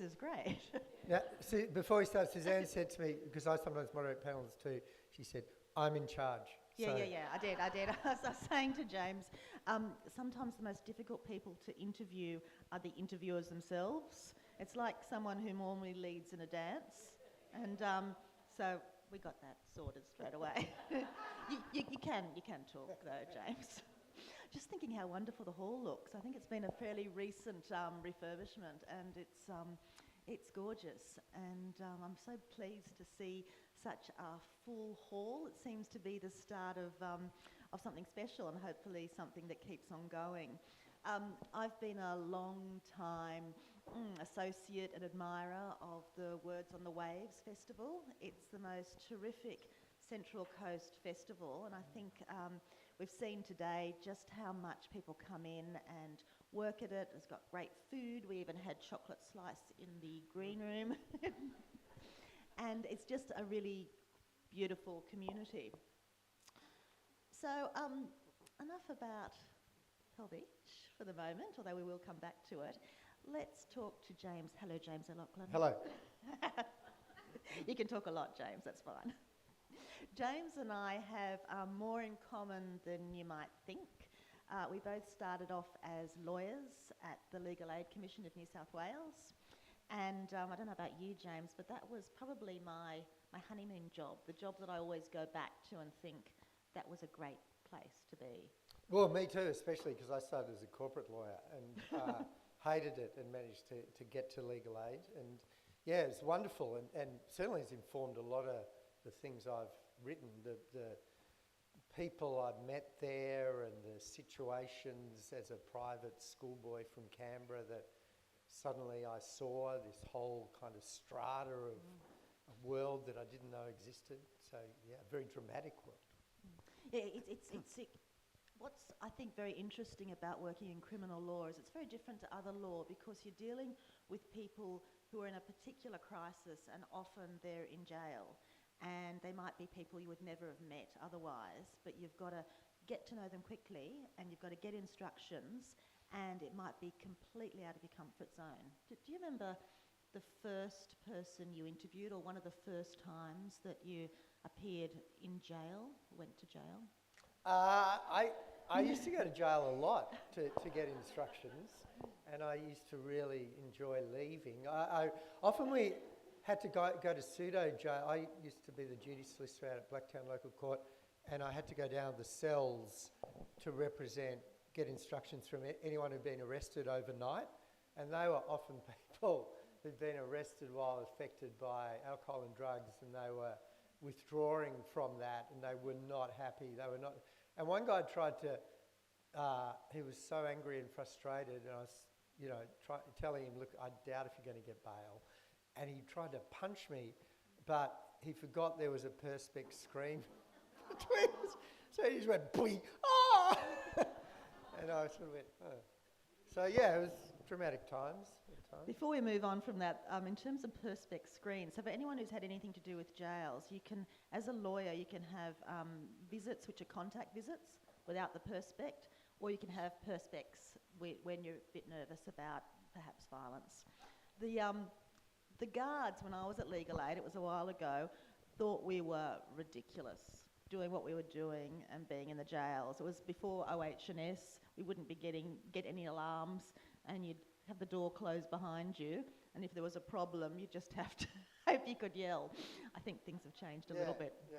this is great. Now, see, before we start, Suzanne said to me, because I sometimes moderate panels too, she said, I'm in charge. Yeah, I did. I was saying to James, sometimes the most difficult people to interview are the interviewers themselves. It's like someone who normally leads in a dance, and so we got that sorted straight away. you can talk though, James. Just thinking how wonderful the hall looks. I think it's been a fairly recent refurbishment, and it's gorgeous. And I'm so pleased to see such a full hall. It seems to be the start of something special, and hopefully something that keeps on going. I've been a long time associate and admirer of the Words on the Waves Festival. It's the most terrific Central Coast festival, and I think we've seen today just how much people come in and work at it. It's got great food. We even had chocolate slice in the green room. And it's just a really beautiful community. So enough about Pearl Beach for the moment, although we will come back to it. Let's talk to James. Hello, James O'Loughlin. Hello. You can talk a lot, James, that's fine. James and I have more in common than you might think. We both started off as lawyers at the Legal Aid Commission of New South Wales. And I don't know about you, James, but that was probably my honeymoon job, the job that I always go back to and think that was a great place to be. Well, me too, especially because I started as a corporate lawyer and hated it and managed to get to legal aid. And yeah, it's wonderful and certainly has informed a lot of the things I've written, the people I've met there and the situations as a private schoolboy from Canberra that suddenly I saw this whole kind of strata of a world that I didn't know existed. So yeah, a very dramatic world. Yeah, what's I think very interesting about working in criminal law is it's very different to other law because you're dealing with people who are in a particular crisis and often they're in jail. And they might be people you would never have met otherwise, but you've got to get to know them quickly and you've got to get instructions, and it might be completely out of your comfort zone. Do you remember the first person you interviewed or one of the first times that you appeared in jail, went to jail? I used to go to jail a lot to get instructions, and I used to really enjoy leaving. Often we had to go to pseudo jail. I used to be the duty solicitor out at Blacktown Local Court, and I had to go down the cells to get instructions from anyone who'd been arrested overnight, and they were often people who'd been arrested while affected by alcohol and drugs, and they were withdrawing from that, and they were not happy. They were not. And one guy tried to. He was so angry and frustrated, and I was, telling him, "Look, I doubt if you're going to get bail." And he tried to punch me, but he forgot there was a perspex screen between us. So he just went, "Boing, ah!" And I sort of went, "Oh." So yeah, it was dramatic times at times. Before we move on from that, in terms of perspex screens, so for anyone who's had anything to do with jails, you can, as a lawyer, you can have visits which are contact visits without the perspect, or you can have perspex when you're a bit nervous about perhaps violence. The guards, when I was at Legal Aid, it was a while ago, thought we were ridiculous, doing what we were doing and being in the jails. It was before OH&S, we wouldn't be get any alarms, and you'd have the door closed behind you, and if there was a problem, you'd just have to hope you could yell. I think things have changed a little bit. Yeah.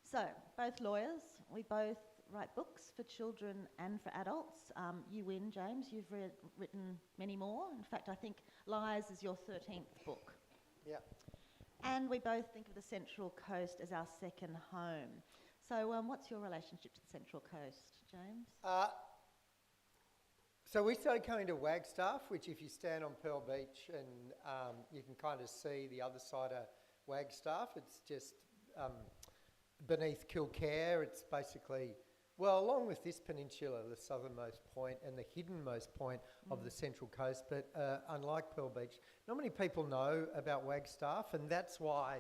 So, both lawyers, we both write books for children and for adults. You win, James. You've written many more. In fact, I think Lies is your 13th book. Yeah. And we both think of the Central Coast as our second home. So what's your relationship to the Central Coast, James? So we started coming to Wagstaff, which if you stand on Pearl Beach and you can kind of see the other side of Wagstaff, it's just beneath Kilcare. It's basically, well, along with this peninsula, the southernmost point and the hiddenmost point of the Central Coast, but unlike Pearl Beach, not many people know about Wagstaff, and that's why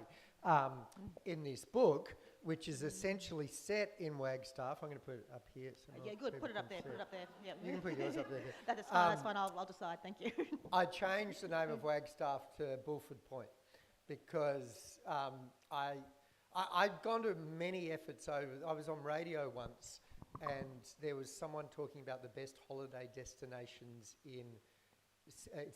in this book which is essentially set in Wagstaff. I'm going to put it up here. So Yeah, good. Put it up there. Put it up there. Yeah. You can put yours up there. That's fine. That's fine. I'll decide. Thank you. I changed the name of Wagstaff to Bullford Point because I'd gone to many efforts over. I was on radio once, and there was someone talking about the best holiday destinations in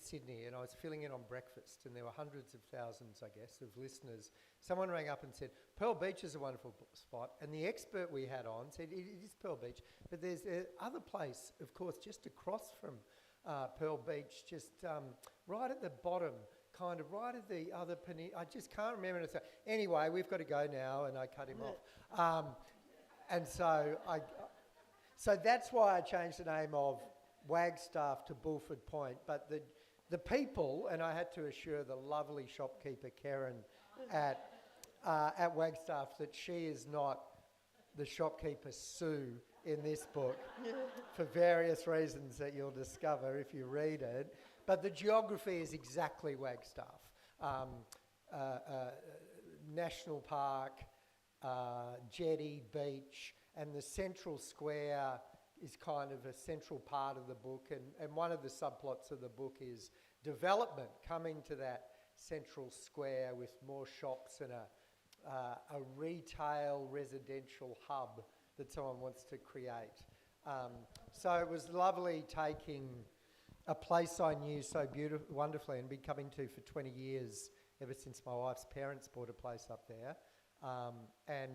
Sydney, and I was filling in on breakfast, and there were hundreds of thousands, I guess, of listeners. Someone rang up and said, Pearl Beach is a wonderful spot, and the expert we had on said, it is Pearl Beach, but there's other place, of course, just across from Pearl Beach, just right at the bottom, kind of right at the other peninsula. I just can't remember. Anyway, we've got to go now, and I cut him off. And so that's why I changed the name of Wagstaff to Bullford Point. But the people, and I had to assure the lovely shopkeeper Karen at Wagstaff that she is not the shopkeeper Sue in this book for various reasons that you'll discover if you read it. But the geography is exactly Wagstaff. National Park, jetty, beach, and the central square is kind of a central part of the book, and one of the subplots of the book is development coming to that central square with more shops and a retail residential hub that someone wants to create. So it was lovely taking a place I knew so wonderfully and been coming to for 20 years, ever since my wife's parents bought a place up there, and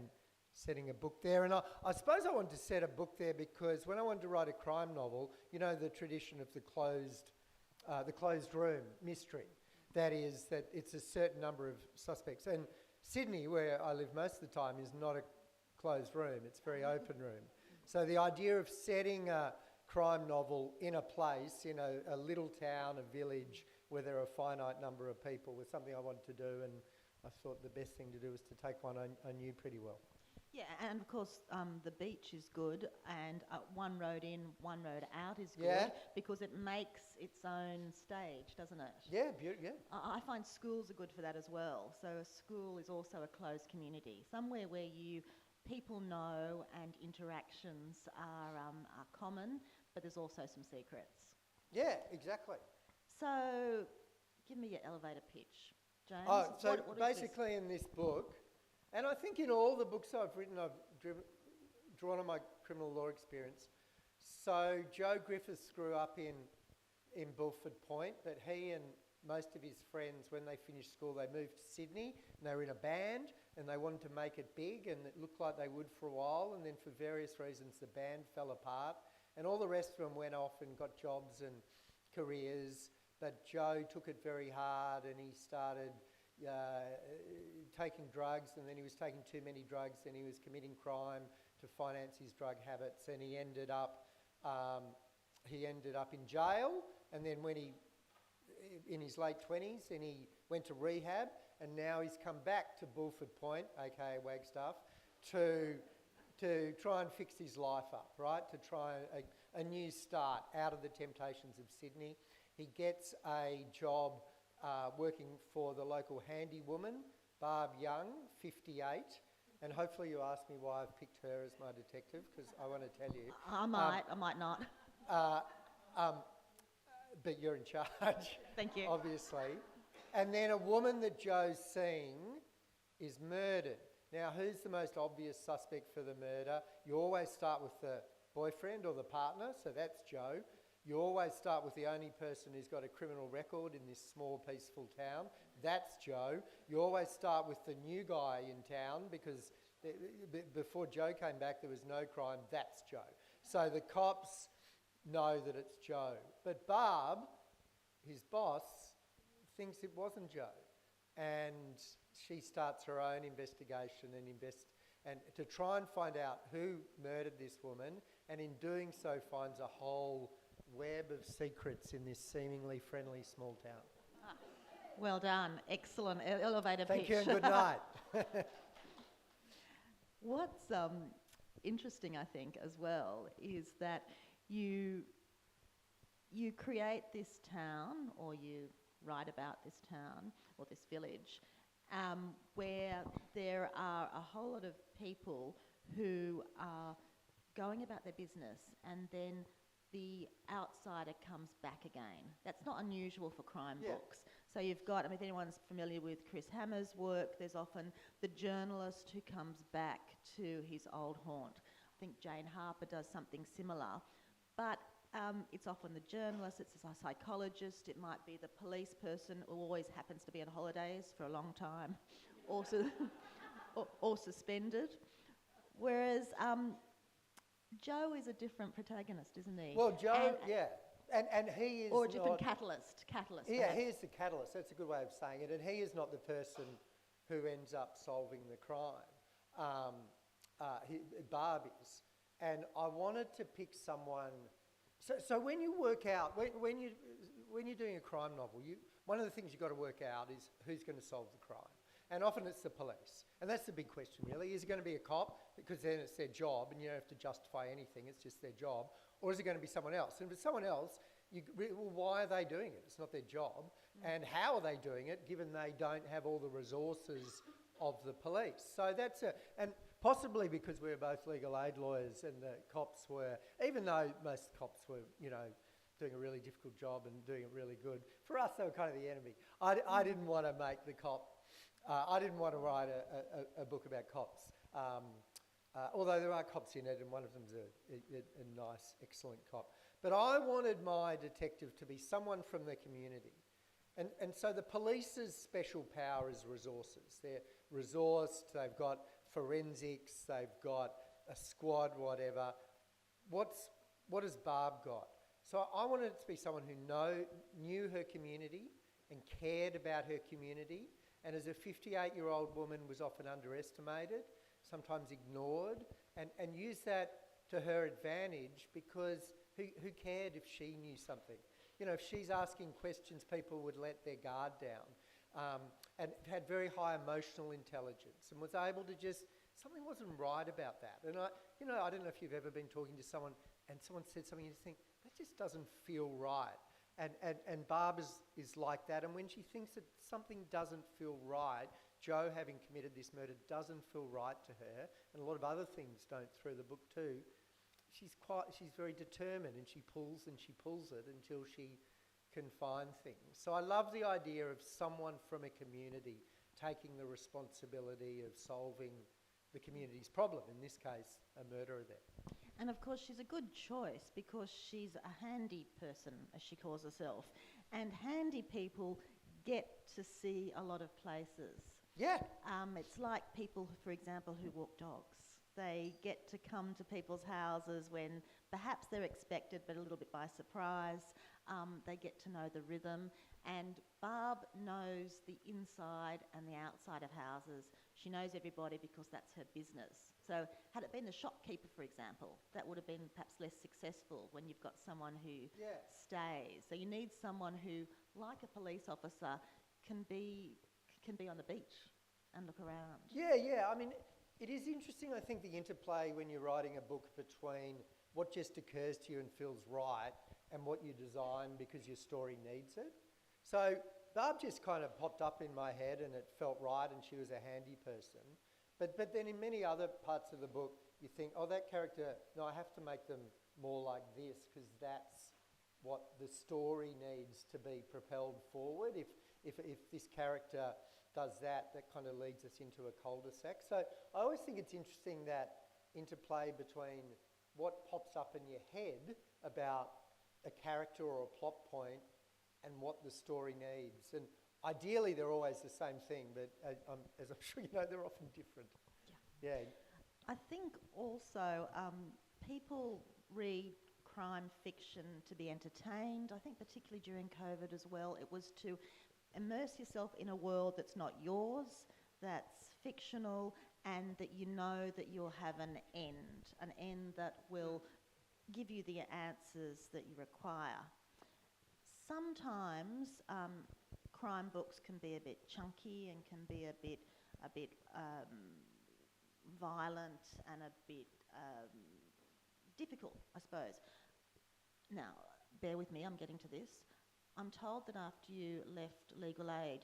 setting a book there. And I suppose I wanted to set a book there because when I wanted to write a crime novel, you know, the tradition of the closed room mystery. That is, that it's a certain number of suspects. And Sydney, where I live most of the time, is not a closed room. It's a very open room. So the idea of setting a crime novel in a place, in a little town, a village, where there are a finite number of people was something I wanted to do, and I thought the best thing to do was to take one I knew pretty well. Yeah, and of course the beach is good, and one road in, one road out is good, because it makes its own stage, doesn't it? Yeah, beautiful. Yeah. I find schools are good for that as well. So a school is also a closed community, somewhere where people know and interactions are common, but there's also some secrets. Yeah, exactly. So give me your elevator pitch, James. So what basically in this book, and I think in all the books I've written, I've drawn on my criminal law experience. So Joe Griffiths grew up in Bullford Point, but he and most of his friends, when they finished school, they moved to Sydney, and they were in a band, and they wanted to make it big, and it looked like they would for a while, and then for various reasons the band fell apart, and all the rest of them went off and got jobs and careers, but Joe took it very hard, and he started taking drugs, and then he was taking too many drugs, and he was committing crime to finance his drug habits, and he ended up in jail, and then in his late 20s, and he went to rehab, and now he's come back to Bullford Point, aka Wagstaff, to try and fix his life up, right? To try a new start out of the temptations of Sydney. He gets a job working for the local Handywoman Barb Young, 58, and hopefully you ask me why I've picked her as my detective, because I want to tell you. I might not. But you're in charge. Thank you. Obviously. And then a woman that Joe's seeing is murdered. Now, who's the most obvious suspect for the murder? You always start with the boyfriend or the partner, so that's Joe. You always start with the only person who's got a criminal record in this small, peaceful town. That's Joe. You always start with the new guy in town because before Joe came back, there was no crime. That's Joe. So the cops know that it's Joe. But Barb, his boss, thinks it wasn't Joe. And she starts her own investigation and to try and find out who murdered this woman, and in doing so finds a whole web of secrets in this seemingly friendly small town. Well done. Excellent elevator pitch. Thank you and good night. What's interesting, I think, as well, is that you create this town, or you write about this town or this village, where there are a whole lot of people who are going about their business and then the outsider comes back again. That's not unusual for crime books. So you've got, I mean, if anyone's familiar with Chris Hammer's work, there's often the journalist who comes back to his old haunt. I think Jane Harper does something similar, but it's often the journalist, it's a psychologist, it might be the police person who always happens to be on holidays for a long time, or suspended. Whereas Joe is a different protagonist, isn't he? Well, Joe, and he is or a different not, catalyst. Yeah, perhaps. he is the catalyst. That's a good way of saying it. And he is not the person who ends up solving the crime. Barb is. And I wanted to pick someone. So when you work out, when you're doing a crime novel, one of the things you've got to work out is who's going to solve the crime. And often it's the police. And that's the big question, really. Is it going to be a cop? Because then it's their job and you don't have to justify anything. It's just their job. Or is it going to be someone else? And if it's someone else, well, why are they doing it? It's not their job. And how are they doing it, given they don't have all the resources of the police? So that's and possibly because we were both legal aid lawyers and the cops were, even though most cops were, doing a really difficult job and doing it really good, for us they were kind of the enemy. I didn't want to make the cop. I didn't want to write a book about cops, although there are cops in it and one of them's a nice, excellent cop. But I wanted my detective to be someone from the community. And so the police's special power is resources. They're resourced, they've got forensics, they've got a squad, whatever. What has Barb got? So I wanted it to be someone who knew her community and cared about her community, and as a 58-year-old woman was often underestimated, sometimes ignored, and used that to her advantage because who cared if she knew something? If she's asking questions, people would let their guard down, and had very high emotional intelligence and was able to something wasn't right about that. And I don't know if you've ever been talking to someone and someone said something and you think, that just doesn't feel right. And Barb is like that. And when she thinks that something doesn't feel right, Joe, having committed this murder, doesn't feel right to her, and a lot of other things don't through the book too, she's very determined, and she pulls it until she can find things. So I love the idea of someone from a community taking the responsibility of solving the community's problem, in this case, a murderer there. And of course she's a good choice because she's a handy person, as she calls herself. And handy people get to see a lot of places. Yeah. It's like people, for example, who walk dogs. They get to come to people's houses when perhaps they're expected but a little bit by surprise. They get to know the rhythm. And Barb knows the inside and the outside of houses. She knows everybody because that's her business. So had it been the shopkeeper, for example, that would have been perhaps less successful when you've got someone who stays. So you need someone who, like a police officer, can be on the beach and look around. Yeah. I mean, it is interesting, I think, the interplay when you're writing a book between what just occurs to you and feels right and what you design because your story needs it. So Barb just kind of popped up in my head and it felt right, and she was a handy person. But then in many other parts of the book, you think, oh, that character, no, I have to make them more like this because that's what the story needs to be propelled forward. If this character does that, that kind of leads us into a cul-de-sac. So I always think it's interesting that interplay between what pops up in your head about a character or a plot point and what the story needs. And ideally, they're always the same thing, but as I'm sure you know, they're often different. Yeah. I think also people read crime fiction to be entertained. I think particularly during COVID as well, it was to immerse yourself in a world that's not yours, that's fictional, and that you know that you'll have an end that will give you the answers that you require. Sometimes crime books can be a bit chunky and can be a bit violent and a bit difficult, I suppose. Now, bear with me, I'm getting to this. I'm told that after you left legal aid,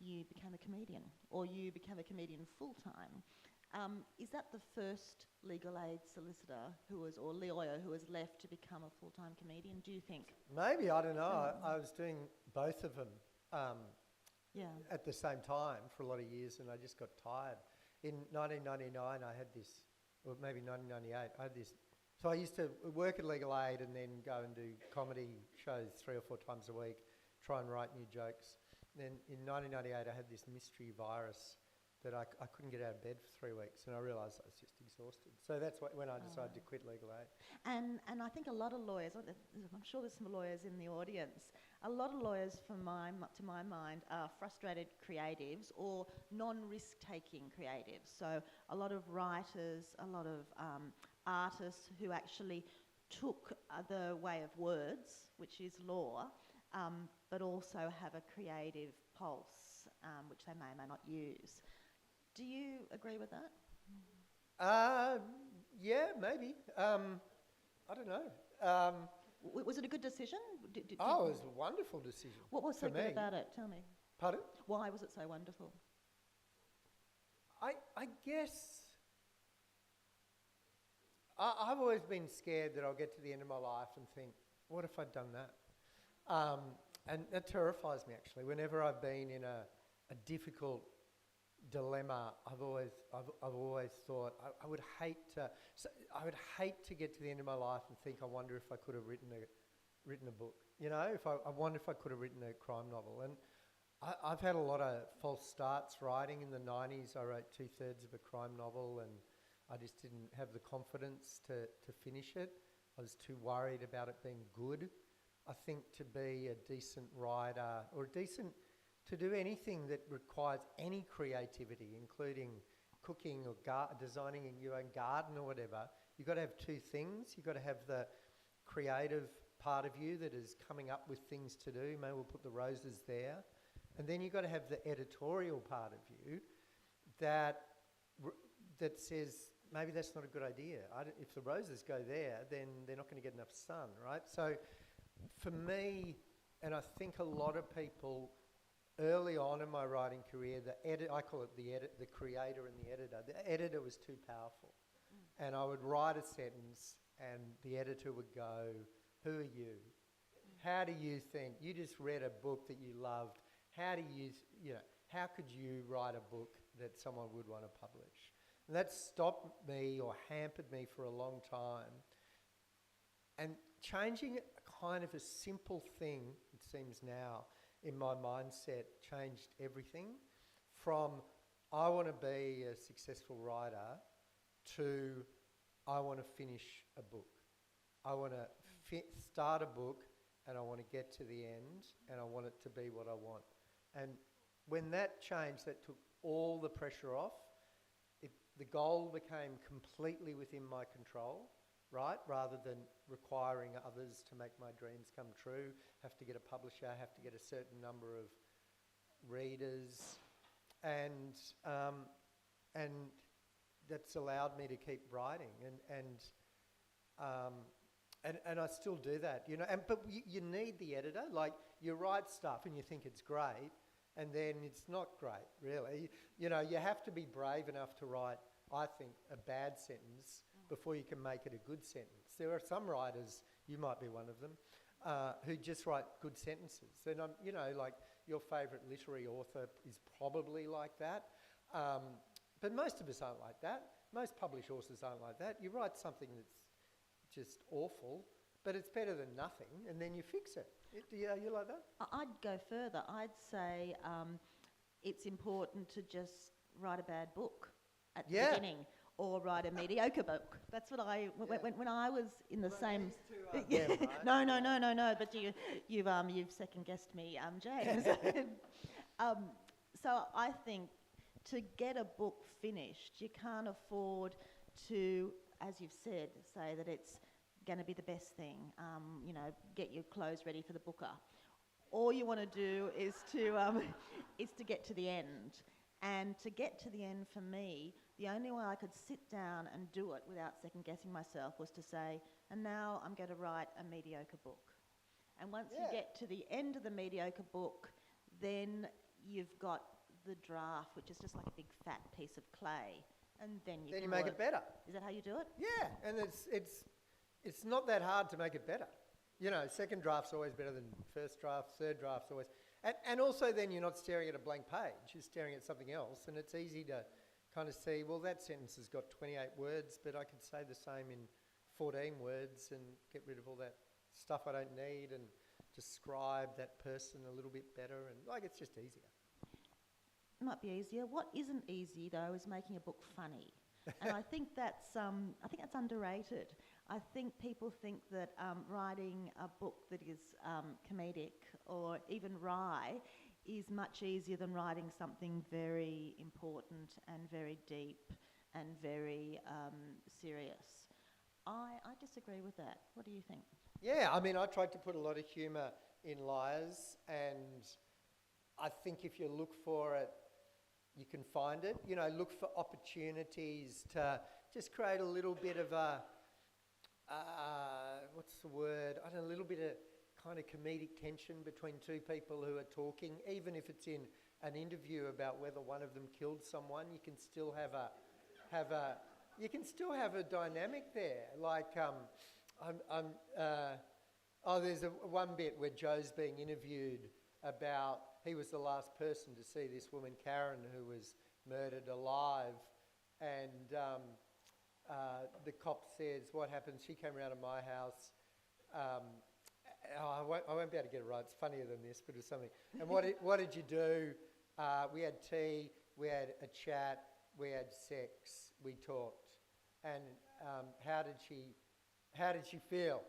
you became a comedian, or you became a comedian full-time. Is that the first legal aid solicitor or lawyer who has left to become a full-time comedian, do you think? Maybe, I don't know. I was doing both of them at the same time for a lot of years, and I just got tired. In 1999, I had this, or maybe 1998, I had this. So I used to work at Legal Aid and then go and do comedy shows 3 or 4 times a week, try and write new jokes. And then in 1998, I had this mystery virus that I couldn't get out of bed for 3 weeks, and I realised I was just exhausted. So that's when I decided to quit Legal Aid. And I think a lot of lawyers, I'm sure there's some lawyers in the audience, a lot of lawyers, to my mind, are frustrated creatives or non-risk-taking creatives. So a lot of writers, a lot of artists who actually took the way of words, which is law, but also have a creative pulse, which they may or may not use. Do you agree with that? Yeah, maybe. I don't know. Was it a good decision? It was a wonderful decision. What was so good about it? Tell me. Pardon? Why was it so wonderful? I guess I've always been scared that I'll get to the end of my life and think, what if I'd done that? And that terrifies me, actually. Whenever I've been in a difficult dilemma, I've always thought I would hate to get to the end of my life and think, I wonder if I could have written a book. You know, I wonder if I could have written a crime novel. And I've had a lot of false starts writing. In the 90s, I wrote 2/3 of a crime novel, and I just didn't have the confidence to finish it. I was too worried about it being good. I think to be a decent writer, or to do anything that requires any creativity, including cooking or designing your own garden or whatever, you've got to have 2 things. You've got to have the creative part of you that is coming up with things to do. Maybe we'll put the roses there. And then you've got to have the editorial part of you that says, maybe that's not a good idea. If the roses go there, then they're not going to get enough sun, right? So for me, and I think a lot of people early on in my writing career, I call it the creator and the editor. The editor was too powerful. And I would write a sentence and the editor would go, who are you? How do you think? You just read a book that you loved. How could you write a book that someone would want to publish? And that stopped me or hampered me for a long time. And changing kind of a simple thing, it seems now, in my mindset changed everything. From I want to be a successful writer to I want to finish a book. I want to start a book and I want to get to the end and I want it to be what I want. And when that changed, that took all the pressure off. The goal became completely within my control, right? Rather than requiring others to make my dreams come true, have to get a publisher, have to get a certain number of readers, and that's allowed me to keep writing, and I still do that, you know. But you need the editor. Like, you write stuff and you think it's great, and then it's not great, really. You know, you have to be brave enough to write, I think, a bad sentence before you can make it a good sentence. There are some writers, you might be one of them, who just write good sentences. And, you know, like your favourite literary author is probably like that. But most of us aren't like that. Most published authors aren't like that. You write something that's just awful, but it's better than nothing, and then you fix it. You like that? I'd go further. I'd say it's important to just write a bad book at the beginning, or write a mediocre book. That's what when I was in the same. No. But you've second guessed me, James. So I think to get a book finished, you can't afford to, as you've said, say that it's going to be the best thing. You know, get your clothes ready for the booker. All you want to do is to get to the end. And to get to the end, for me, the only way I could sit down and do it without second guessing myself was to say, and now I'm going to write a mediocre book. And once you get to the end of the mediocre book, then you've got the draft, which is just like a big fat piece of clay, and then you Then you make it better. Is that how you do it? Yeah, and it's not that hard to make it better. You know, second draft's always better than first draft, third draft's always... And also then you're not staring at a blank page, you're staring at something else, and it's easy to kind of see, well, that sentence has got 28 words, but I could say the same in 14 words and get rid of all that stuff I don't need and describe that person a little bit better, and like it's just easier. It might be easier. What isn't easy though is making a book funny, and I think that's underrated. I think people think that writing a book that is comedic or even wry is much easier than writing something very important and very deep and very serious. I disagree with that. What do you think? Yeah, I mean, I tried to put a lot of humour in Liars, and I think if you look for it, you can find it. You know, look for opportunities to just create a little bit of a, what's the word? I don't know, a little bit of kind of comedic tension between two people who are talking. Even if it's in an interview about whether one of them killed someone, you can still have a dynamic there. Like, there's one bit where Joe's being interviewed about, he was the last person to see this woman Karen who was murdered alive, and the cop says, what happened? She came around to my house. I won't be able to get it right. It's funnier than this, but it's something. And what did you do? We had tea, we had a chat, we had sex, we talked. And how did she feel?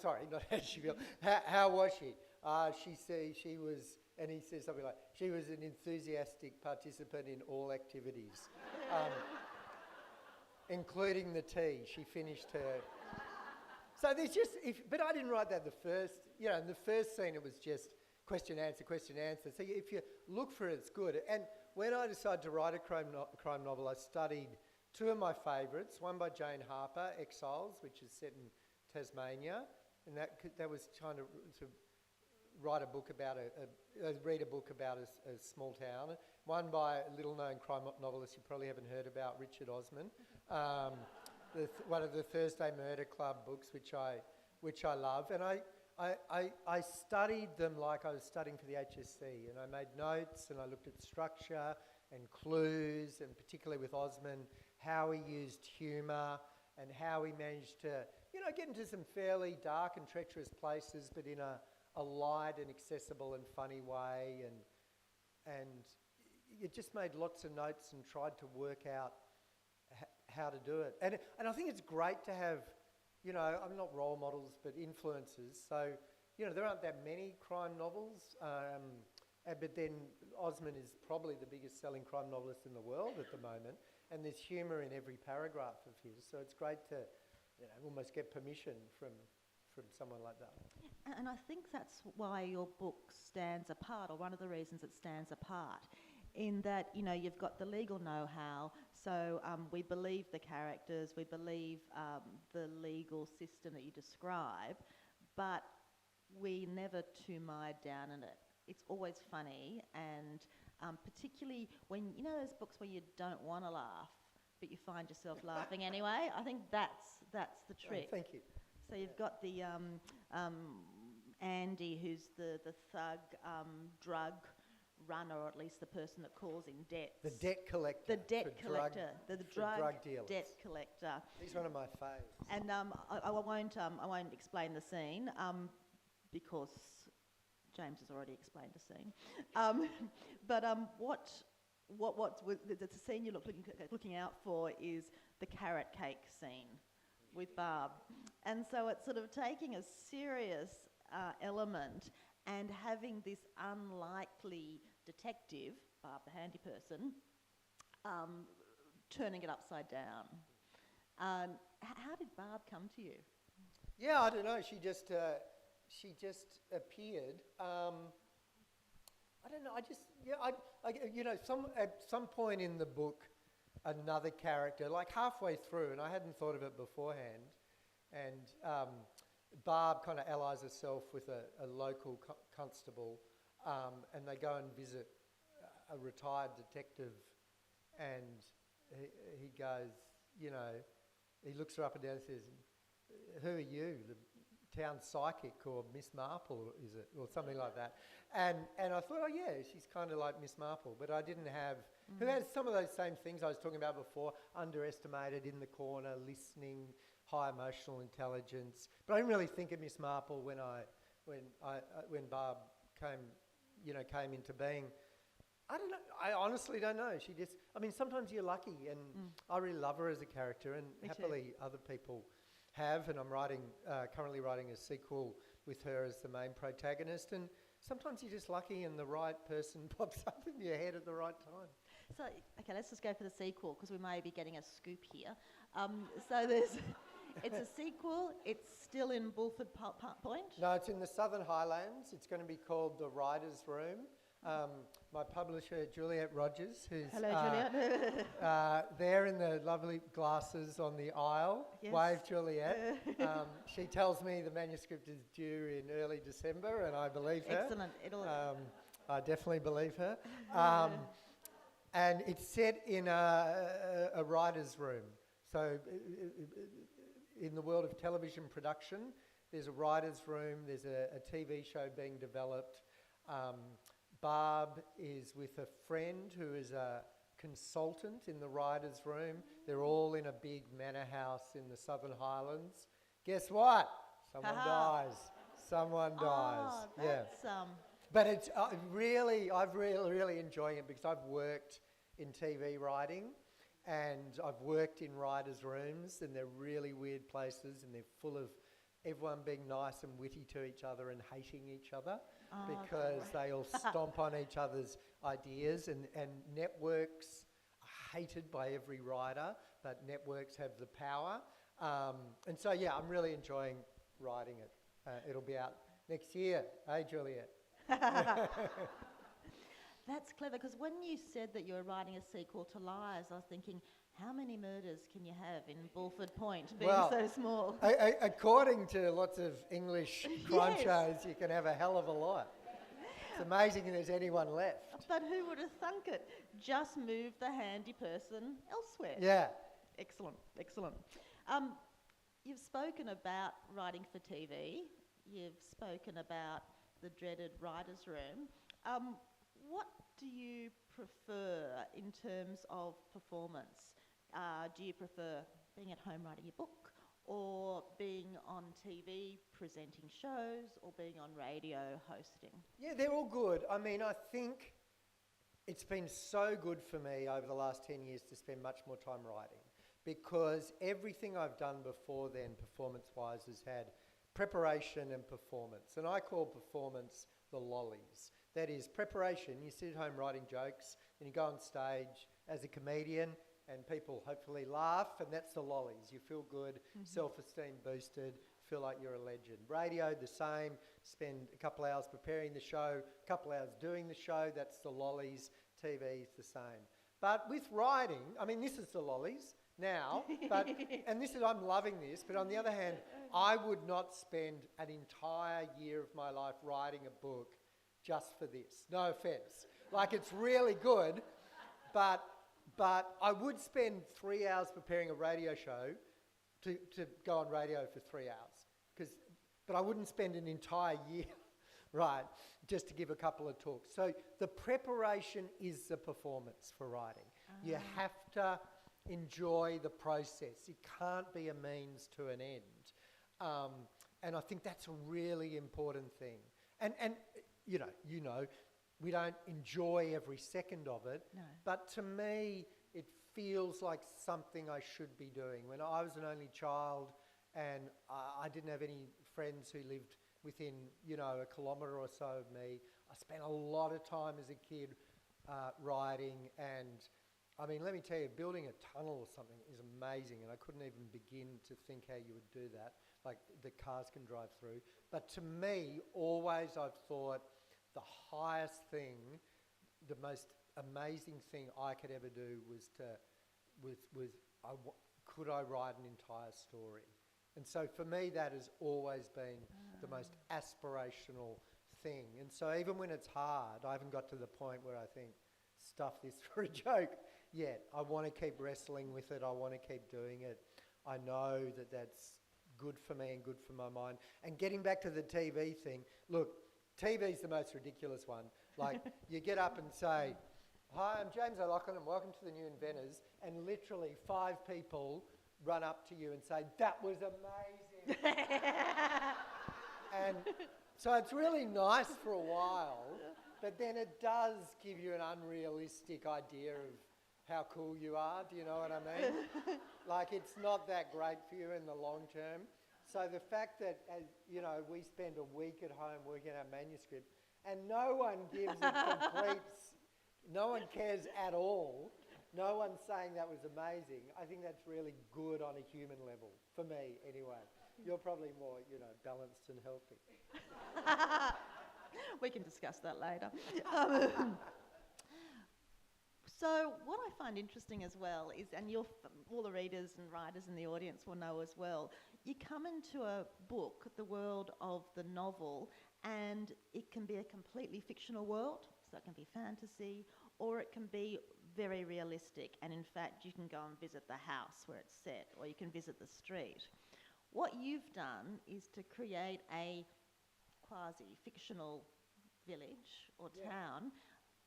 Sorry, not how did she feel. How was she? She was, and he says something like, she was an enthusiastic participant in all activities, including the tea. She finished her. So there's just, but I didn't write that in the first scene it was just question, answer. So if you look for it, it's good. And when I decided to write a crime novel, I studied two of my favourites, one by Jane Harper, Exiles, which is set in Tasmania, and that was trying to write a book about read a book about a small town. One by a little-known crime novelist you probably haven't heard about, Richard Osman. One of the Thursday Murder Club books, which I love, and I studied them like I was studying for the HSC, and I made notes and I looked at structure and clues, and particularly with Osman, how he used humour and how he managed to, get into some fairly dark and treacherous places, but in a light and accessible and funny way, and it just made lots of notes and tried to work out how to do it. And I think it's great to have, I'm not role models, but influences. So, there aren't that many crime novels, but then Osman is probably the biggest selling crime novelist in the world at the moment, and there's humour in every paragraph of his. So it's great to, almost get permission from someone like that. And I think that's why your book stands apart, or one of the reasons it stands apart, in that, you've got the legal know-how, so we believe the characters, we believe the legal system that you describe, but we never two-mide down in it. It's always funny, and particularly when, those books where you don't want to laugh, but you find yourself laughing anyway. I think that's the trick. Oh, thank you. So you've got the Andy, who's the thug drug runner, or at least the person that calls in debts. The debt collector. The debt collector. The drug dealers. Debt collector. He's one of my faves. And I won't explain the scene because James has already explained the scene. But the scene you're looking out for is the carrot cake scene with Barb. And so it's sort of taking a serious element and having this unlikely detective, Barb the handy person, turning it upside down. How did Barb come to you? Yeah, I don't know. She just appeared. I don't know. At some point in the book, another character, like halfway through, and I hadn't thought of it beforehand, and Barb kind of allies herself with a local constable, and they go and visit a retired detective, and he goes, you know, he looks her up and down and says, "Who are you? The town psychic or Miss Marple, is it?" Or something like that. And I thought, oh yeah, she's kind of like Miss Marple, but I didn't have, who has some of those same things I was talking about before, underestimated, in the corner, listening, high emotional intelligence. But I didn't really think of Miss Marple when Barb came into being. I don't know. I honestly don't know. She just, I mean, sometimes you're lucky, and I really love her as a character, and Me happily too. other people have, and I'm currently writing a sequel with her as the main protagonist, and sometimes you're just lucky and the right person pops up in your head at the right time. So, okay, let's just go for the sequel because we may be getting a scoop here. So there's, it's a sequel. It's still in Bullford Point. No, it's in the Southern Highlands. It's going to be called The Writer's Room. My publisher, Juliet Rogers, who's Hello, Juliet. there in the lovely glasses on the aisle. Yes. Wave, Juliet. She tells me the manuscript is due in early December, and I believe her. Excellent. I definitely believe her. And it's set in a writer's room. So in the world of television production, there's a writer's room, there's a TV show being developed. Barb is with a friend who is a consultant in the writer's room. They're all in a big manor house in the Southern Highlands. Guess what? Someone dies. Someone dies. That's, But it's I'm really enjoying it because I've worked in TV writing, and I've worked in writers' rooms, and they're really weird places, and they're full of everyone being nice and witty to each other and hating each other because they all stomp on each other's ideas, and networks are hated by every writer, but networks have the power. And so, yeah, I'm really enjoying writing it. It'll be out next year. Hey, Juliet. That's clever, because when you said that you were writing a sequel to Lies, I was thinking, how many murders can you have in Bullford Point, being so small? According to lots of English crime shows, you can have a hell of a lot. It's amazing if there's anyone left. But who would have thunk it? Just move the handy person elsewhere. Yeah. Excellent, excellent. You've spoken about writing for TV. You've spoken about the dreaded writer's room. What do you prefer in terms of performance? Do you prefer being at home writing your book, or being on TV presenting shows, or being on radio hosting? Yeah, they're all good. I mean, I think it's been so good for me over the last 10 years to spend much more time writing, because everything I've done before then, performance-wise, has had preparation and performance. And I call performance the lollies. That is preparation. You sit at home writing jokes, and you go on stage as a comedian, and people hopefully laugh, and that's the lollies. You feel good, self-esteem boosted, feel like you're a legend. Radio, the same. Spend a couple hours preparing the show, a couple hours doing the show, that's the lollies. TV's the same. But with writing, I mean, this is the lollies now, but, and this is, I'm loving this, but on the other hand, I would not spend an entire year of my life writing a book just for this. No offence. Like, it's really good, but I would spend 3 hours preparing a radio show to go on radio for 3 hours. But I wouldn't spend an entire year, right, just to give a couple of talks. So the preparation is the performance for writing. You have to enjoy the process. It can't be a means to an end. And I think that's a really important thing. And you know, we don't enjoy every second of it. No. But to me, it feels like something I should be doing. When I was an only child and I didn't have any friends who lived within, a kilometre or so of me, I spent a lot of time as a kid writing. And I mean, let me tell you, building a tunnel or something is amazing, and I couldn't even begin to think how you would do that, like the cars can drive through. But to me, always I've thought the highest thing, the most amazing thing I could ever do could I write an entire story? And so for me, that has always been the most aspirational thing. And so even when it's hard, I haven't got to the point where I think, stuff this for a joke yet. I want to keep wrestling with it. I want to keep doing it. I know that that's good for me and good for my mind. And getting back to the TV thing, look, TV's the most ridiculous one. Like, you get up and say, "Hi, I'm James O'Loughlin and welcome to the New Inventors," and literally 5 people run up to you and say, "That was amazing." And so it's really nice for a while, but then it does give you an unrealistic idea of how cool you are. Do you know what I mean? Like, it's not that great for you in the long term. So the fact that, we spend a week at home working on our manuscript and no one gives it complete, no one cares at all, no one's saying that was amazing, I think that's really good on a human level, for me anyway. You're probably more, balanced and healthy. We can discuss that later. So what I find interesting as well is, and all the readers and writers in the audience will know as well, you come into a book, the world of the novel, and it can be a completely fictional world, so it can be fantasy, or it can be very realistic, and in fact you can go and visit the house where it's set, or you can visit the street. What you've done is to create a quasi-fictional village or town,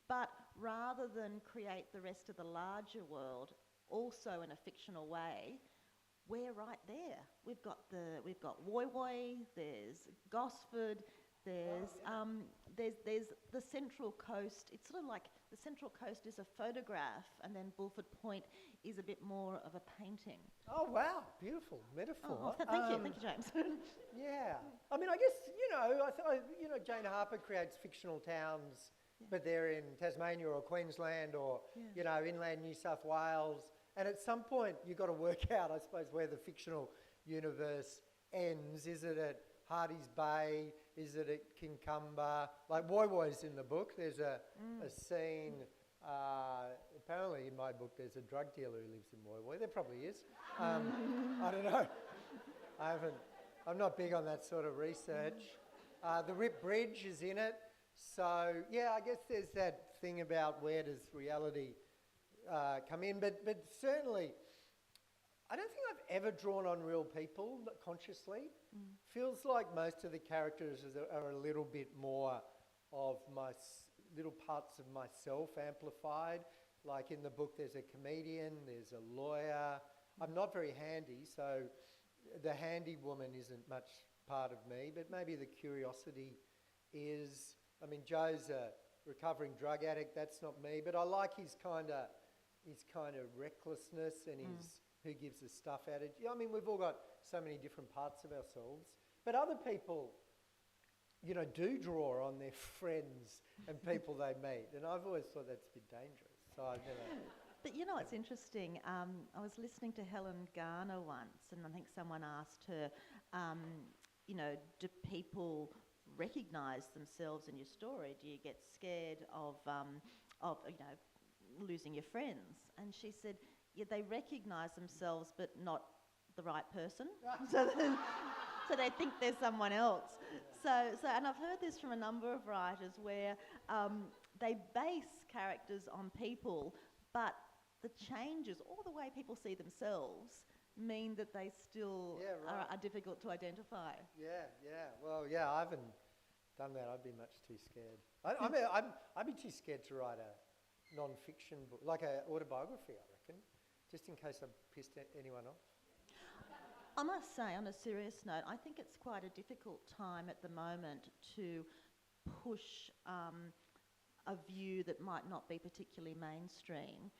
but rather than create the rest of the larger world also in a fictional way, we're right there. We've got Woy Woy, there's Gosford, there's the Central Coast. It's sort of like the Central Coast is a photograph, and then Bullford Point is a bit more of a painting. Oh wow, beautiful metaphor. Oh, thank you, James. Yeah, I mean, I guess Jane Harper creates fictional towns. Yeah. But they're in Tasmania or Queensland or, inland New South Wales. And at some point, you've got to work out, I suppose, where the fictional universe ends. Is it at Hardy's Bay? Is it at Kincumber? Like Woy Woy's in the book. There's a scene, apparently in my book, there's a drug dealer who lives in Woy Woy. There probably is. I don't know. I'm not big on that sort of research. The Rip Bridge is in it. So, yeah, I guess there's that thing about where does reality come in. But certainly, I don't think I've ever drawn on real people consciously. Feels like most of the characters are a little bit more of my little parts of myself amplified. Like in the book, there's a comedian, there's a lawyer. I'm not very handy, so the Handywoman isn't much part of me, but maybe the curiosity is. I mean, Joe's a recovering drug addict. That's not me, but I like his kind of recklessness and his who gives the stuff attitude. I mean, we've all got so many different parts of ourselves, but other people, do draw on their friends and people they meet, and I've always thought that's a bit dangerous. So I've never. But it's interesting. I was listening to Helen Garner once, and I think someone asked her, do people recognise themselves in your story? Do you get scared of losing your friends? And she said, yeah, they recognise themselves, but not the right person. so they think they're someone else. So, and I've heard this from a number of writers where they base characters on people, but the changes, or the way people see themselves, mean that they still are difficult to identify. Well, I haven't done that. I'd be much too scared. I'd be too scared to write a non-fiction book, like an autobiography, I reckon, just in case I pissed anyone off. I must say, on a serious note, I think it's quite a difficult time at the moment to push a view that might not be particularly mainstream,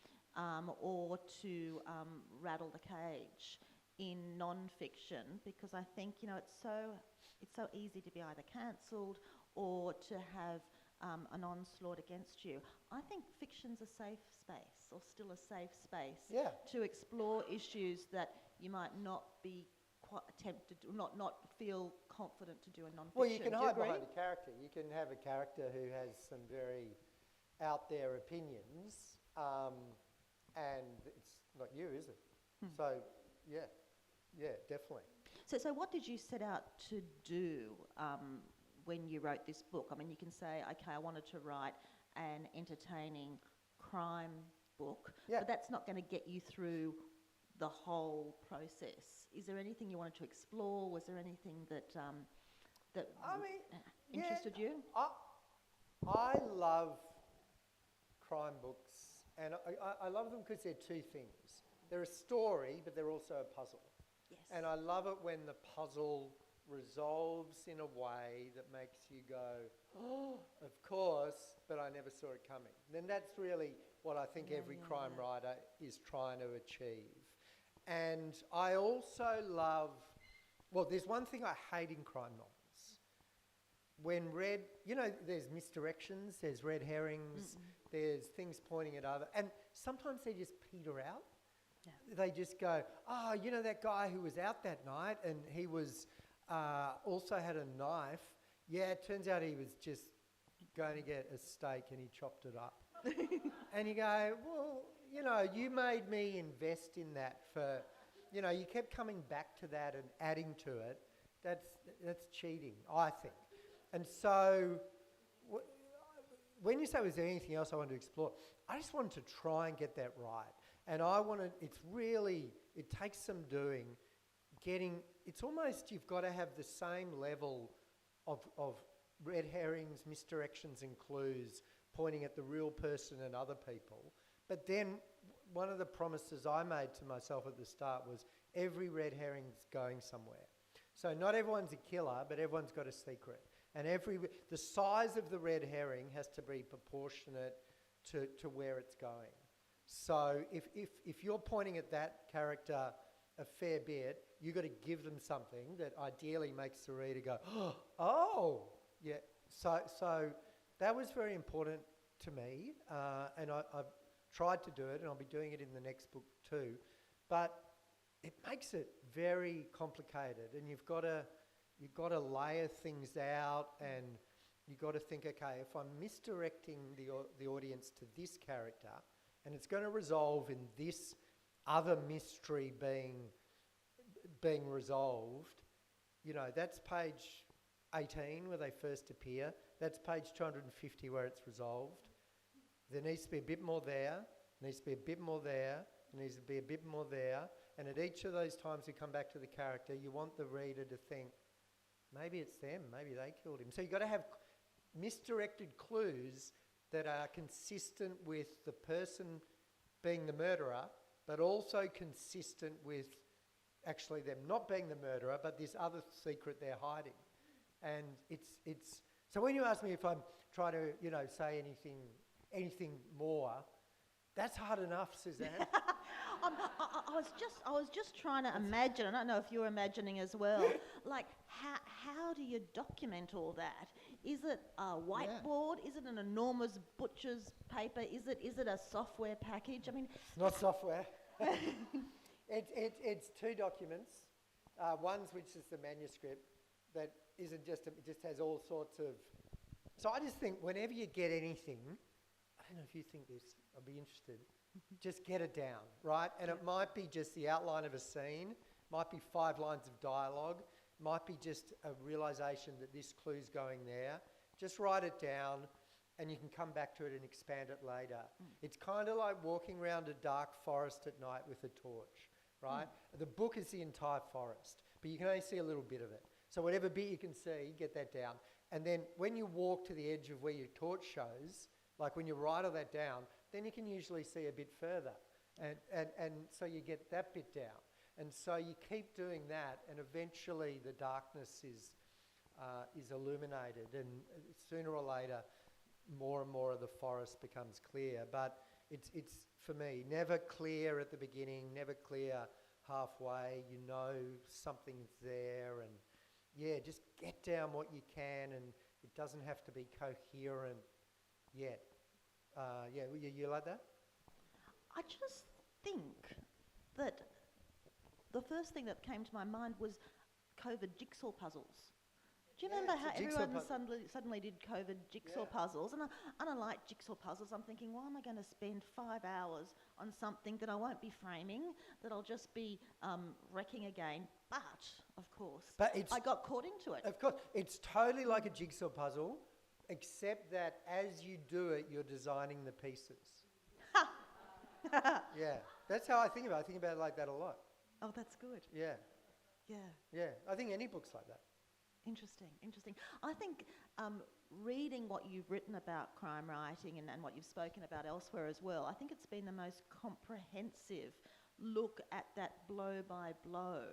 or to rattle the cage in non-fiction, because I think it's so easy to be either cancelled or to have an onslaught against you. I think fiction's a safe space, or still a safe space, to explore issues that you might not be quite tempted to, not feel confident to do in non-fiction. Well, you can hide behind a character. You can have a character who has some very out there opinions, and it's not you, is it? So, yeah, definitely. So what did you set out to do when you wrote this book? I mean, you can say, okay, I wanted to write an entertaining crime book, Yeah. but that's not going to get you through the whole process. Is there anything you wanted to explore? Was there anything that interested you? I love crime books, and I love them because they're two things. They're a story, but they're also a puzzle. Yes. And I love it when the puzzle resolves in a way that makes you go, oh, of course, but I never saw it coming. Then that's really what I think every crime writer is trying to achieve. And I also love, well, there's one thing I hate in crime novels. When there's misdirections, there's red herrings, there's things pointing at other, and sometimes they just peter out. Yeah. They just go, oh, that guy who was out that night and he was also had a knife. Yeah, it turns out he was just going to get a steak and he chopped it up. And you go, well, you made me invest in that for, you kept coming back to that and adding to it. That's cheating, I think. And so when you say, was there anything else I wanted to explore? I just wanted to try and get that right. And it takes some doing, it's almost you've got to have the same level of red herrings, misdirections and clues pointing at the real person and other people. But then one of the promises I made to myself at the start was every red herring's going somewhere. So not everyone's a killer, but everyone's got a secret. And the size of the red herring has to be proportionate to where it's going. So if you're pointing at that character a fair bit, you've got to give them something that ideally makes the reader go, oh, yeah. So that was very important to me, and I've tried to do it, and I'll be doing it in the next book too. But it makes it very complicated, and you've got to layer things out, and you've got to think, okay, if I'm misdirecting the audience to this character, and it's going to resolve in this other mystery being resolved, that's page 18 where they first appear. That's page 250 where it's resolved. There needs to be a bit more there, needs to be a bit more there, needs to be a bit more there. And at each of those times we come back to the character, you want the reader to think, maybe it's them, maybe they killed him. So you've got to have misdirected clues that are consistent with the person being the murderer, but also consistent with actually them not being the murderer, but this other secret they're hiding. And it's so when you ask me if I'm trying to, say anything more, that's hard enough, Suzanne. I was just trying to imagine. I don't know if you're imagining as well. Like, how do you document all that? Is it a whiteboard? Yeah. Is it an enormous butcher's paper? Is it a software package? I mean, it's not software. It's two documents. One's which is the manuscript that isn't just it just has all sorts of. So I just think whenever you get anything, I don't know if you think this. I'd be interested. Just get it down, right? And it might be just the outline of a scene, might be 5 lines of dialogue, might be just a realisation that this clue's going there. Just write it down and you can come back to it and expand it later. It's kind of like walking around a dark forest at night with a torch, right? The book is the entire forest, but you can only see a little bit of it. So whatever bit you can see, get that down. And then when you walk to the edge of where your torch shows, like when you write all that down, then you can usually see a bit further. And so you get that bit down. And so you keep doing that, and eventually the darkness is illuminated, and sooner or later more and more of the forest becomes clear. But it's for me, never clear at the beginning, never clear halfway. You know something's there, and just get down what you can, and it doesn't have to be coherent yet. You like that? I just think that the first thing that came to my mind was COVID jigsaw puzzles. Do you remember how everyone suddenly did COVID jigsaw puzzles? And I don't like jigsaw puzzles. I'm thinking, why am I going to spend 5 hours on something that I won't be framing, that I'll just be wrecking again? But, of course, I got caught into it. Of course, it's totally like a jigsaw puzzle, except that as you do it, you're designing the pieces. Yeah, that's how I think about it. I think about it like that a lot. Oh, that's good. Yeah, Yeah. yeah. I think any book's like that. Interesting, interesting. I think reading what you've written about crime writing and what you've spoken about elsewhere as well, I think it's been the most comprehensive look at that blow-by-blow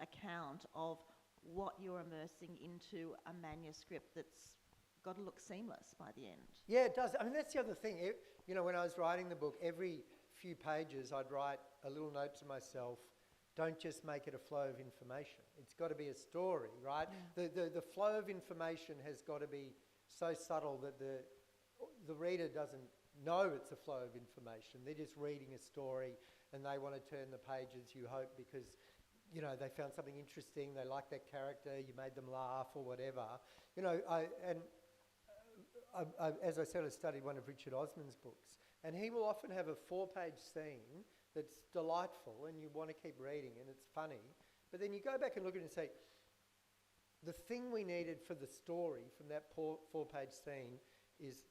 account of what you're immersing into a manuscript that's got to look seamless by the end. Yeah, it does. I mean, that's the other thing. When I was writing the book, every few pages I'd write a little note to myself, don't just make it a flow of information. It's got to be a story, right? Yeah. The flow of information has got to be so subtle that the reader doesn't know it's a flow of information. They're just reading a story and they want to turn the pages, you hope, because they found something interesting, they like that character, you made them laugh or whatever. As I said, I studied one of Richard Osman's books, and he will often have a 4-page scene that's delightful and you want to keep reading and it's funny, but then you go back and look at it and say, the thing we needed for the story from that 4-page scene is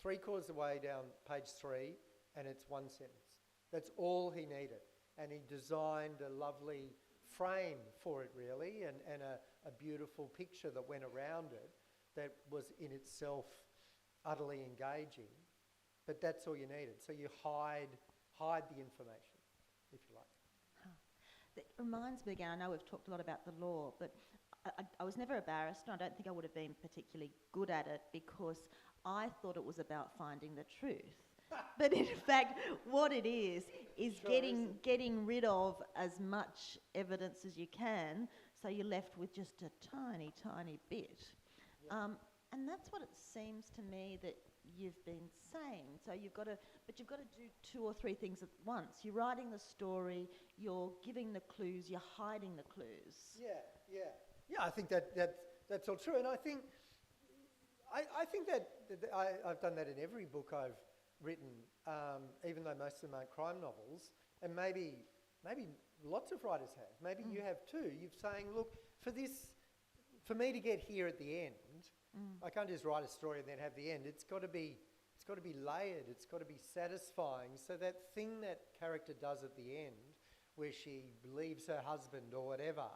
3/4 of the way down page 3 and it's one sentence. That's all he needed. And he designed a lovely frame for it really and a beautiful picture that went around it that was in itself utterly engaging. But that's all you needed. So you hide the information, if you like. That reminds me again, I know we've talked a lot about the law, but I was never a barrister. I don't think I would have been particularly good at it because I thought it was about finding the truth. But in fact, what it is getting rid of as much evidence as you can, so you're left with just a tiny, tiny bit. Yeah. And that's what it seems to me that you've been saying. So you've got to do 2 or 3 things at once. You're writing the story, you're giving the clues, you're hiding the clues. Yeah. I think that's all true, and I think that I've done that in every book I've written, even though most of them aren't crime novels, and maybe lots of writers have. Maybe you have too. You're saying, look, for me to get here at the end, I can't just write a story and then have the end. It's got to be layered. It's got to be satisfying. So that thing that character does at the end, where she leaves her husband or whatever,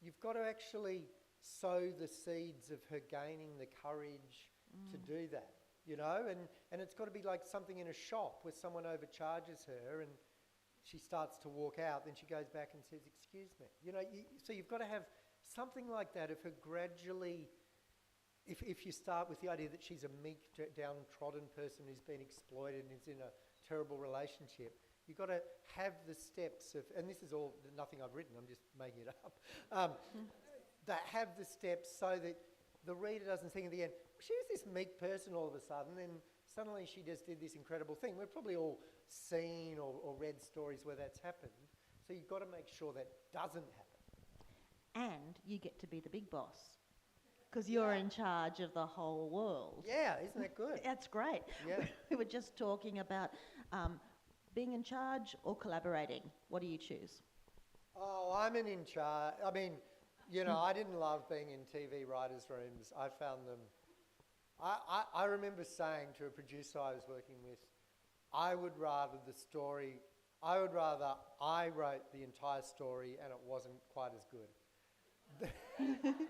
you've got to actually sow the seeds of her gaining the courage to do that, and it's got to be like something in a shop where someone overcharges her and she starts to walk out, then she goes back and says, excuse me. So you've got to have something like that of her gradually. If you start with the idea that she's a meek, downtrodden person who's been exploited and is in a terrible relationship, you've got to have the steps of, and this is all nothing I've written, I'm just making it up, that have the steps so that the reader doesn't think at the end, she's this meek person all of a sudden and suddenly she just did this incredible thing. We've probably all seen or read stories where that's happened, so you've got to make sure that doesn't happen. And you get to be the big boss. Because you're in charge of the whole world. Yeah, isn't that good? That's great. Yeah. We were just talking about being in charge or collaborating. What do you choose? Oh, I'm in charge. I mean, I didn't love being in TV writers' rooms. I found them... I remember saying to a producer I was working with, I would rather I wrote the entire story and it wasn't quite as good.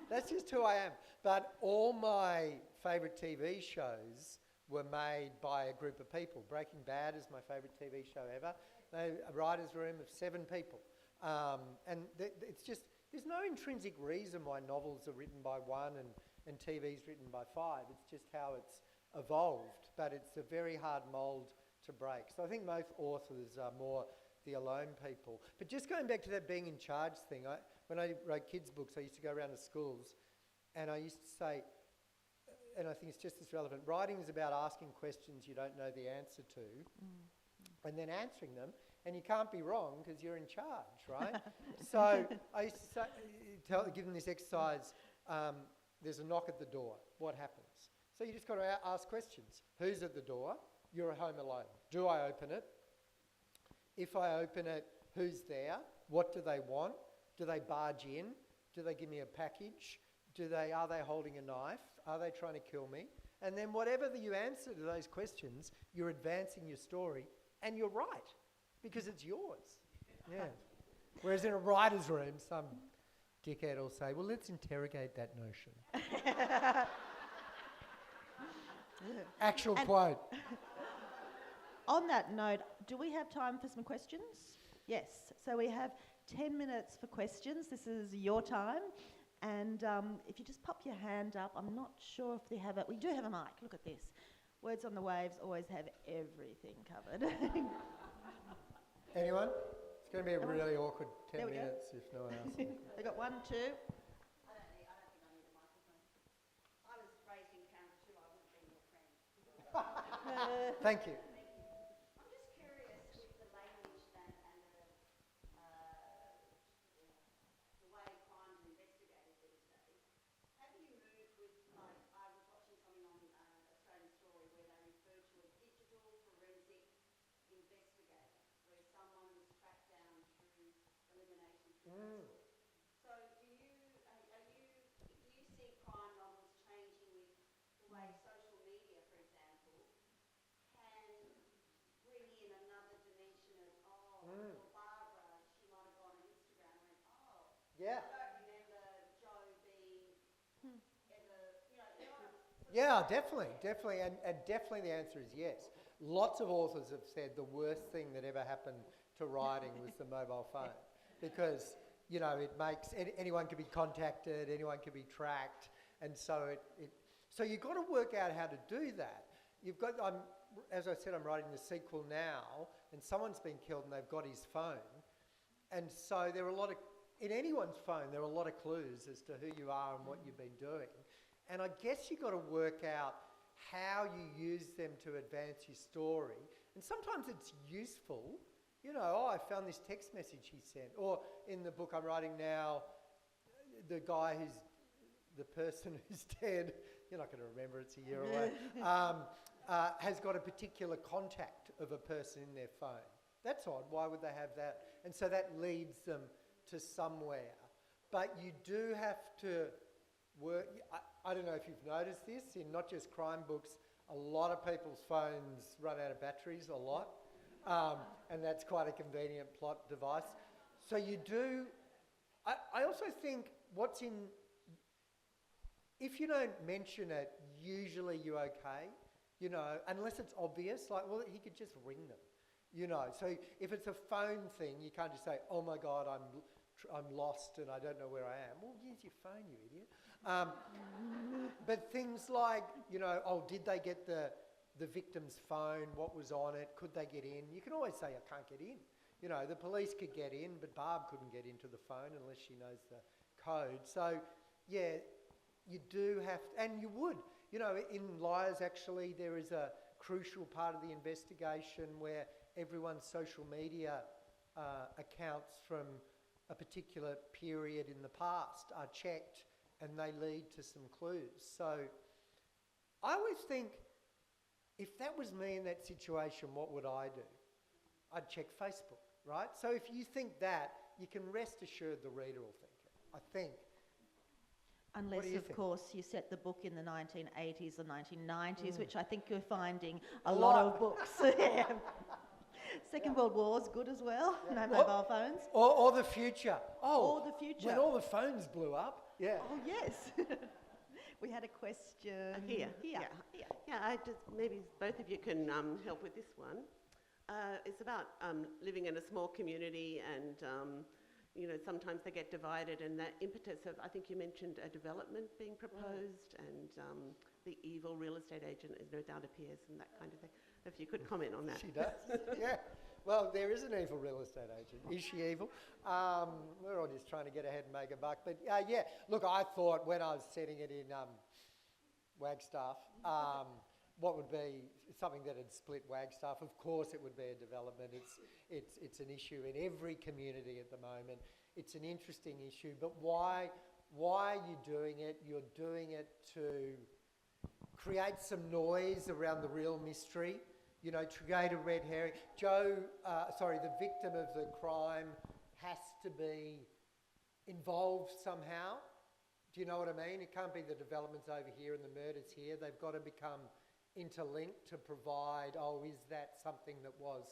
That's just who I am. But all my favourite TV shows were made by a group of people. Breaking Bad is my favourite TV show ever. A writer's room of 7 people. And it's just, there's no intrinsic reason why novels are written by 1 and TV's written by 5. It's just how it's evolved. But it's a very hard mould to break. So I think most authors are more the alone people. But just going back to that being in charge thing, when I wrote kids' books, I used to go around to schools and I used to say, and I think it's just as relevant, writing is about asking questions you don't know the answer to and then answering them, and you can't be wrong because you're in charge, right? So I used to give them this exercise, there's a knock at the door, what happens? So you just got to ask questions. Who's at the door? You're at home alone. Do I open it? If I open it, who's there? What do they want? Do they barge in? Do they give me a package? Are they holding a knife? Are they trying to kill me? And then whatever you answer to those questions, you're advancing your story and you're right, because it's yours. Yeah. Whereas in a writer's room, some dickhead will say, well, let's interrogate that notion. Actual quote. On that note, do we have time for some questions? Yes. So we have 10 minutes for questions. This is your time. And if you just pop your hand up, I'm not sure if they have it. We do have a mic. Look at this. Words on the Waves always have everything covered. Anyone? It's going to be a really awkward 10 minutes if no one else. They got 1, 2. I don't think I need a microphone. I was raised in Canberra too. I would have been your friend. Thank you. I'm just curious with the language then and the way crime's investigated these days. Have you moved with, like, I was watching something on Australian Story where they referred to a digital forensic investigator, where someone was tracked down through elimination through So do you see crime novels changing with the way social media, for example, can bring in another dimension of, well, Barbara, she might have gone on Instagram and went, Yeah. I don't remember Joe being ever, Yeah, definitely, and definitely the answer is yes. Lots of authors have said the worst thing that ever happened to writing was the mobile phone, because it makes anyone can be contacted, anyone can be tracked, and so so you've got to work out how to do that. You've got, as I said, I'm writing the sequel now, and someone's been killed and they've got his phone, and so there are in anyone's phone there are a lot of clues as to who you are and what you've been doing. And I guess you've got to work out how you use them to advance your story. And sometimes it's useful. I found this text message he sent. Or in the book I'm writing now, the person who's dead, you're not going to remember, it's a year away, has got a particular contact of a person in their phone. That's odd. Why would they have that? And so that leads them to somewhere. But you do have to work. I don't know if you've noticed this, in not just crime books, a lot of people's phones run out of batteries a lot, and that's quite a convenient plot device. So you do... I also think if you don't mention it, usually you're okay, unless it's obvious, like, well, he could just ring them, So if it's a phone thing, you can't just say, oh my God, I'm lost and I don't know where I am. Well, use your phone, you idiot. But things like, did they get the victim's phone? What was on it? Could they get in? You can always say, I can't get in. The police could get in, but Barb couldn't get into the phone unless she knows the code. So, yeah, you do have to, and you would. In Liars, actually, there is a crucial part of the investigation where everyone's social media accounts from a particular period in the past are checked, and they lead to some clues. So I always think, if that was me in that situation, what would I do? I'd check Facebook, right? So if you think that, you can rest assured the reader will think it, I think. Unless, of course, you set the book in the 1980s or 1990s, which I think you're finding a lot of books. Yeah. Second World War's good as well. Yeah. No mobile phones. Or the future. Or the future. When all the phones blew up. Yeah. Oh, yes. We had a question. Here. Yeah, I just, maybe both of you can help with this one. It's about living in a small community and, sometimes they get divided, and that impetus of, I think you mentioned a development being proposed, and the evil real estate agent no doubt appears and that kind of thing. If you could comment on that. She does, yeah. Well, there is an evil real estate agent. Is she evil? We're all just trying to get ahead and make a buck. But yeah, look, I thought when I was setting it in Wagstaff, what would be something that had split Wagstaff? Of course, it would be a development. It's an issue in every community at the moment. It's an interesting issue, but why are you doing it? You're doing it to create some noise around the real mystery. To create a red herring. The victim of the crime has to be involved somehow. Do you know what I mean? It can't be the developments over here and the murders here. They've got to become interlinked to provide, is that something that was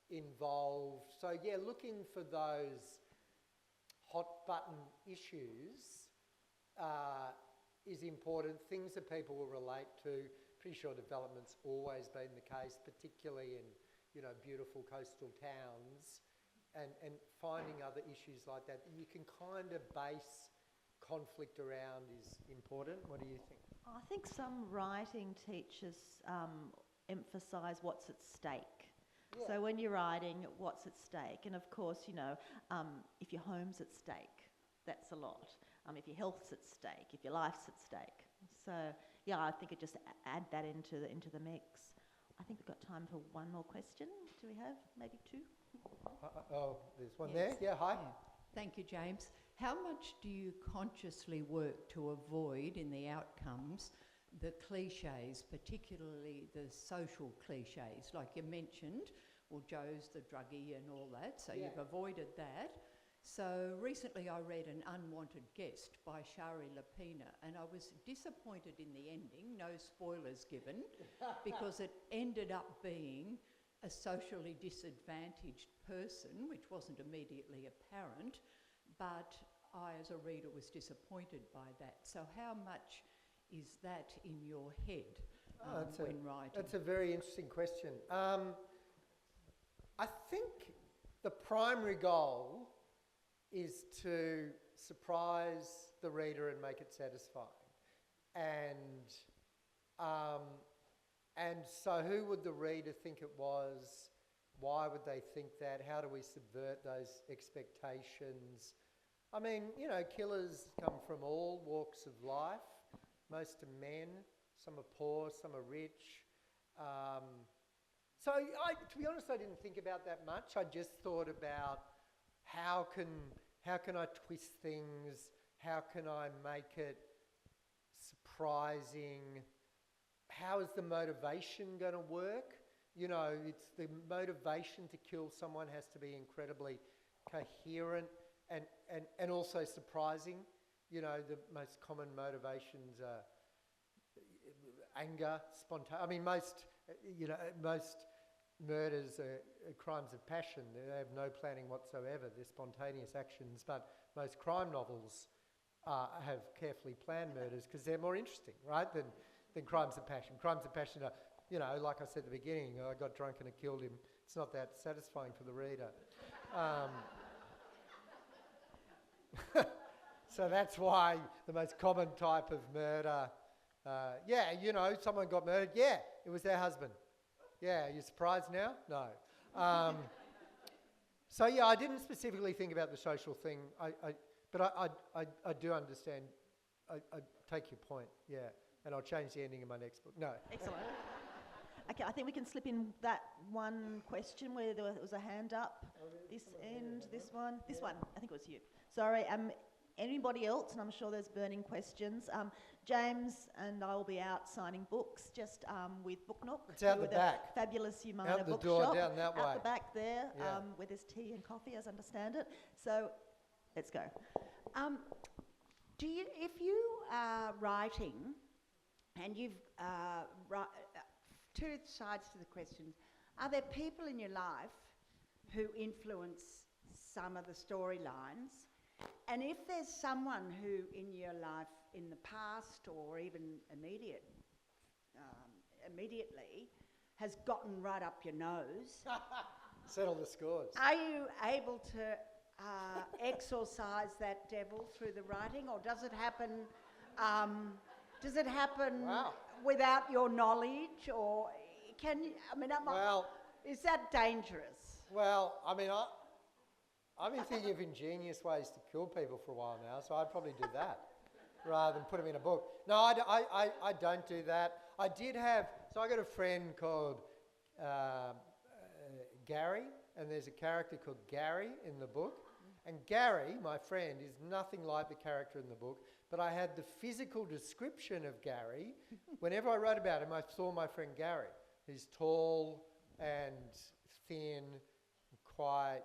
involved. So yeah, looking for those hot button issues is important. Things that people will relate to. Pretty sure development's always been the case, particularly in, you know, beautiful coastal towns, and finding other issues like that you can kind of base conflict around is important. What do you think? I think some writing teachers emphasise what's at stake. Yeah. So when you're writing, what's at stake? And of course, you know, if your home's at stake, that's a lot. If your health's at stake, if your life's at stake. So yeah, I think it just add that into the mix. I think we've got time for one more question. Do we have maybe two? There's one Yes. there. Yeah, hi. Yeah. Thank you, James. How much do you consciously work to avoid in the outcomes the cliches, particularly the social cliches? Like you mentioned, well, Joe's the druggie and all that, so Yeah. you've avoided that. So recently I read An Unwanted Guest by Shari Lapina, and I was disappointed in the ending, no spoilers given, because it ended up being a socially disadvantaged person, which wasn't immediately apparent, but I, as a reader, was disappointed by that. So how much is that in your head when writing? That's a very interesting question. I think the primary goal is to surprise the reader and make it satisfying. And so who would the reader think it was? Why would they think that? How do we subvert those expectations? I mean, you know, killers come from all walks of life. Most are men, some are poor, some are rich. So to be honest, I didn't think about that much. I just thought about how can I twist things? How can I make it surprising? How is the motivation going to work? You know, it's the motivation to kill someone has to be incredibly coherent and also surprising. You know, the most common motivations are anger, spontaneous. I mean, most murders are crimes of passion. They have no planning whatsoever. They're spontaneous actions. But most crime novels have carefully planned murders because they're more interesting, right, than crimes of passion. Crimes of passion are, you know, like I said at the beginning, I got drunk and I killed him. It's not that satisfying for the reader. So that's why the most common type of murder, you know, someone got murdered. Yeah, it was their husband. Yeah, you surprised now? No. So yeah, I didn't specifically think about the social thing, but I do understand. I take your point, yeah, and I'll change the ending of my next book. No. Excellent. Okay, I think we can slip in that one question where there was a hand up. This end, this one. I think it was you. Sorry. Anybody else? And I'm sure there's burning questions. James and I will be out signing books just with Book Nook. It's out the back. Fabulous Humana out the bookshop. door, down that way. Out the back there, Yeah. where there's tea and coffee, as I understand it. So, let's go. If you are writing, and you've two sides to the question, are there people in your life who influence some of the storylines? And if there's someone who in your life in the past or even immediately has gotten right up your nose, Settle the scores. are you able to exorcise that devil through the writing, or does it happen? Wow. Without your knowledge, or can you? I mean, is that dangerous? Well, I mean, I've been thinking of ingenious ways to kill people for a while now, so I'd probably do that rather than put them in a book. No, I don't do that. I got a friend called Gary, and there's a character called Gary in the book. And Gary, my friend, is nothing like the character in the book, but I had the physical description of Gary. Whenever I wrote about him, I saw my friend Gary. He's tall and thin, quite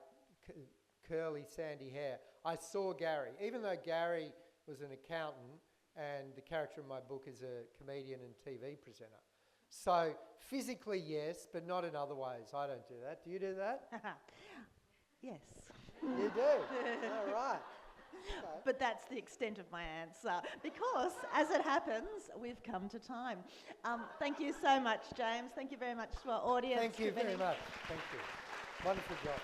curly, sandy hair. I saw Gary, even though Gary was an accountant and the character in my book is a comedian and TV presenter. So physically, yes, but not in other ways. I don't do that. Do you do that? Yes. You do? All right. Okay. But that's the extent of my answer, because, as it happens, we've come to time. Thank you so much, James. Thank you very much to our audience. Thank you for being- very much. Thank you. Wonderful job.